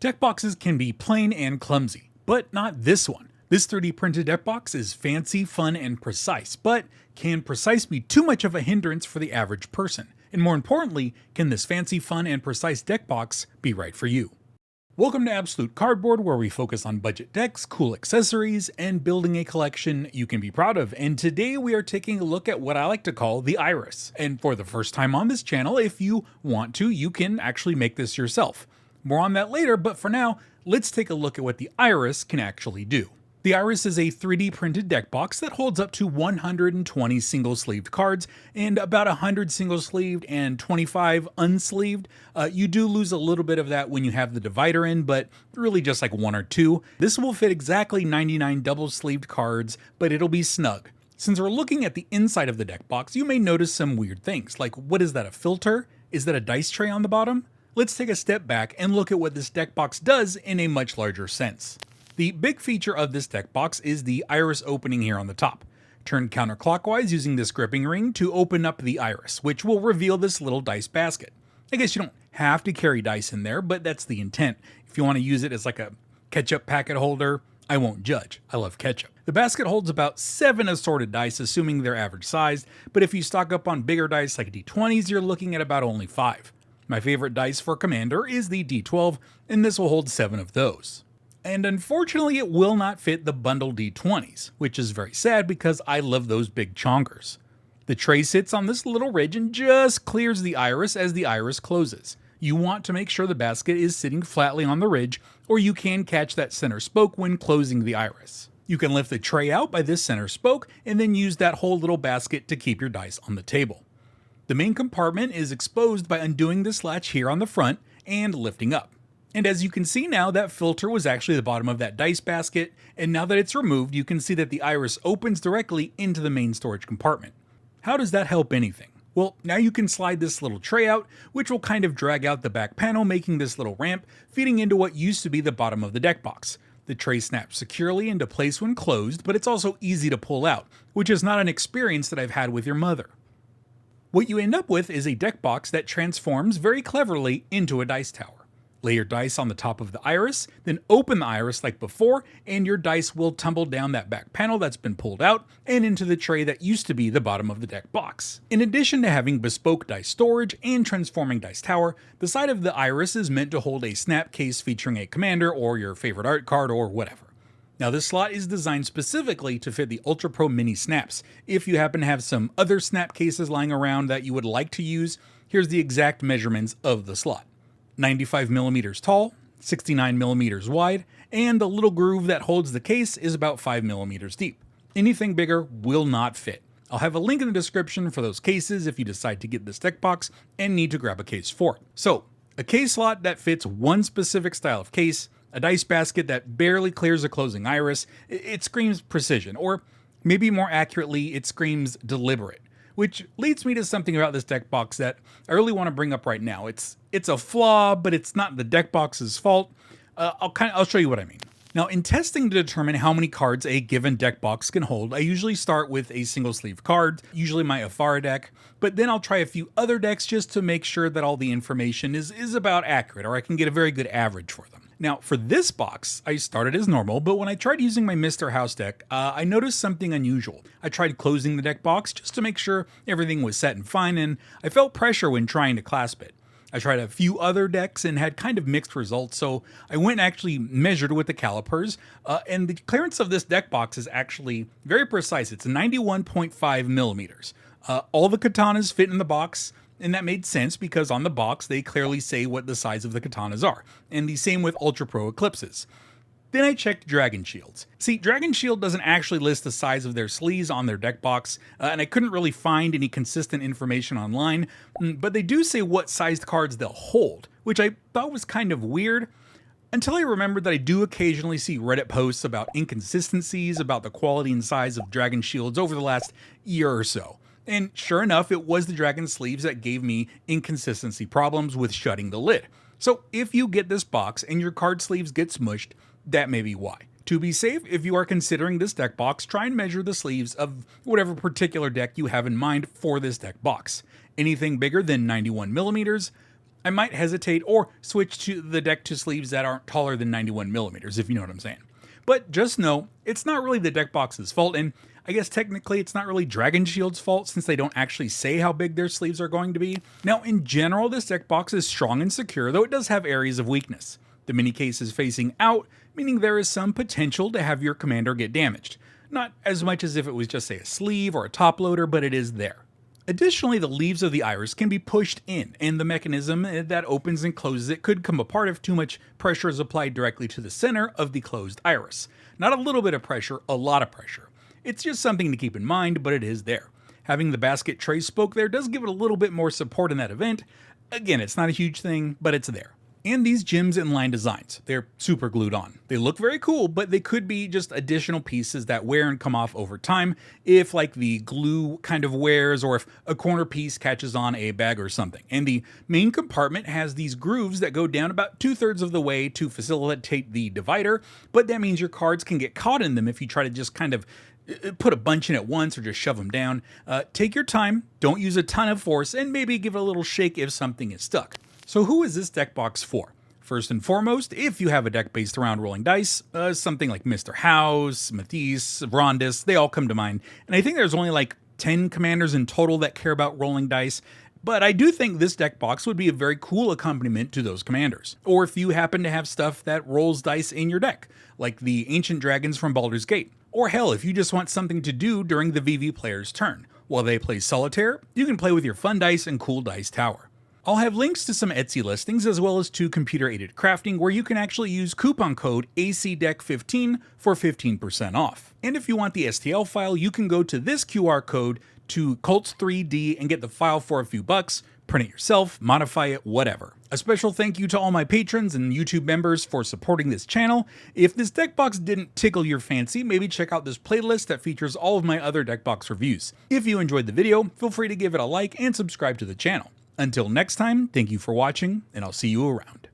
Deck boxes can be plain and clumsy, but not this one. This 3D printed deck box is fancy, fun, and precise, but can precise be too much of a hindrance for the average person? And more importantly, can this fancy, fun, and precise deck box be right for you? Welcome to Absolute Cardboard, where we focus on budget decks, cool accessories, and building a collection you can be proud of. And today we are taking a look at what I like to call the iris. And for the first time on this channel, if you want to, you can actually make this yourself. More on that later, but for now, let's take a look at what the iris can actually do. The iris is a 3D printed deck box that holds up to 120 single-sleeved cards and about 100 single-sleeved and 25 unsleeved. You do lose a little bit of that when you have the divider in, but really just like one or two. This will fit exactly 99 double-sleeved cards, but it'll be snug. Since we're looking at the inside of the deck box, you may notice some weird things, like what is that, a filter? Is that a dice tray on the bottom? Let's take a step back and look at what this deck box does in a much larger sense. The big feature of this deck box is the iris opening here on the top. Turn counterclockwise using this gripping ring to open up the iris, which will reveal this little dice basket. I guess you don't have to carry dice in there, but that's the intent. If you want to use it as like a ketchup packet holder, I won't judge. I love ketchup. The basket holds about 7 assorted dice, assuming they're average sized, but if you stock up on bigger dice like D20s, you're looking at about only 5. My favorite dice for Commander is the D12, and this will hold 7 of those. And unfortunately, it will not fit the bundle D20s, which is very sad because I love those big chonkers. The tray sits on this little ridge and just clears the iris as the iris closes. You want to make sure the basket is sitting flatly on the ridge, or you can catch that center spoke when closing the iris. You can lift the tray out by this center spoke and then use that whole little basket to keep your dice on the table. The main compartment is exposed by undoing this latch here on the front and lifting up. And as you can see now, that filter was actually the bottom of that dice basket, and now that it's removed, you can see that the iris opens directly into the main storage compartment. How does that help anything? Well, now you can slide this little tray out, which will kind of drag out the back panel, making this little ramp, feeding into what used to be the bottom of the deck box. The tray snaps securely into place when closed, but it's also easy to pull out, which is not an experience that I've had with your mother. What you end up with is a deck box that transforms very cleverly into a dice tower. Lay your dice on the top of the iris, then open the iris like before, and your dice will tumble down that back panel that's been pulled out and into the tray that used to be the bottom of the deck box. In addition to having bespoke dice storage and transforming dice tower, the side of the iris is meant to hold a snap case featuring a commander or your favorite art card or whatever. Now this slot is designed specifically to fit the Ultra Pro Mini snaps. If you happen to have some other snap cases lying around that you would like to use, here's the exact measurements of the slot. 95 millimeters tall, 69 millimeters wide, and the little groove that holds the case is about 5 millimeters deep. Anything bigger will not fit. I'll have a link in the description for those cases if you decide to get this deck box and need to grab a case for it. So, a case slot that fits one specific style of case, a dice basket that barely clears a closing iris, it screams precision, or maybe more accurately, it screams deliberate. Which leads me to something about this deck box that I really want to bring up right now. It's a flaw, but it's not the deck box's fault. I'll show you what I mean. Now, in testing to determine how many cards a given deck box can hold, I usually start with a single sleeve card, usually my Afara deck, but then I'll try a few other decks just to make sure that all the information is about accurate, or I can get a very good average for them. Now, for this box, I started as normal, but when I tried using my Mr. House deck, I noticed something unusual. I tried closing the deck box just to make sure everything was set and fine, and I felt pressure when trying to clasp it. I tried a few other decks and had kind of mixed results, so I went and actually measured with the calipers, and the clearance of this deck box is actually very precise. It's 91.5 millimeters. All the katanas fit in the box, and that made sense because on the box they clearly say what the size of the katanas are, and the same with Ultra Pro Eclipses. Then I checked Dragon Shields. See, Dragon Shield doesn't actually list the size of their sleeves on their deck box, and I couldn't really find any consistent information online, but they do say what sized cards they'll hold, which I thought was kind of weird, until I remembered that I do occasionally see Reddit posts about inconsistencies about the quality and size of Dragon Shields over the last year or so. And sure enough, it was the Dragon sleeves that gave me inconsistency problems with shutting the lid. So if you get this box and your card sleeves get smushed, that may be why. To be safe, if you are considering this deck box, try and measure the sleeves of whatever particular deck you have in mind for this deck box. Anything bigger than 91 millimeters, I might hesitate or switch to the deck to sleeves that aren't taller than 91 millimeters, if you know what I'm saying. But just know, it's not really the deck box's fault, and I guess technically it's not really Dragon Shield's fault since they don't actually say how big their sleeves are going to be. Now, in general, this deck box is strong and secure, though it does have areas of weakness. The mini case is facing out, meaning there is some potential to have your commander get damaged. Not as much as if it was just, say, a sleeve or a top loader, but it is there. Additionally, the leaves of the iris can be pushed in, and the mechanism that opens and closes it could come apart if too much pressure is applied directly to the center of the closed iris. Not a little bit of pressure, a lot of pressure. It's just something to keep in mind, but it is there. Having the basket tray spoke there does give it a little bit more support in that event. Again, it's not a huge thing, but it's there. And these gems and line designs, they're super glued on. They look very cool, but they could be just additional pieces that wear and come off over time if like the glue kind of wears or if a corner piece catches on a bag or something. And the main compartment has these grooves that go down about 2/3 of the way to facilitate the divider, but that means your cards can get caught in them if you try to just kind of put a bunch in at once or just shove them down. Take your time, don't use a ton of force, and maybe give it a little shake if something is stuck. So who is this deck box for? First and foremost, if you have a deck based around rolling dice, something like Mr. House, Matisse, Rondis, they all come to mind. And I think there's only like 10 commanders in total that care about rolling dice. But I do think this deck box would be a very cool accompaniment to those commanders. Or if you happen to have stuff that rolls dice in your deck, like the Ancient Dragons from Baldur's Gate. Or hell, if you just want something to do during the VV player's turn. While they play Solitaire, you can play with your fun dice and cool dice tower. I'll have links to some Etsy listings as well as to computer-aided crafting where you can actually use coupon code ACDECK15 for 15% off. And if you want the STL file, you can go to this QR code to Cults 3D and get the file for a few bucks, print it yourself, modify it, whatever. A special thank you to all my patrons and YouTube members for supporting this channel. If this deck box didn't tickle your fancy, maybe check out this playlist that features all of my other deck box reviews. If you enjoyed the video, feel free to give it a like and subscribe to the channel. Until next time, thank you for watching, and I'll see you around.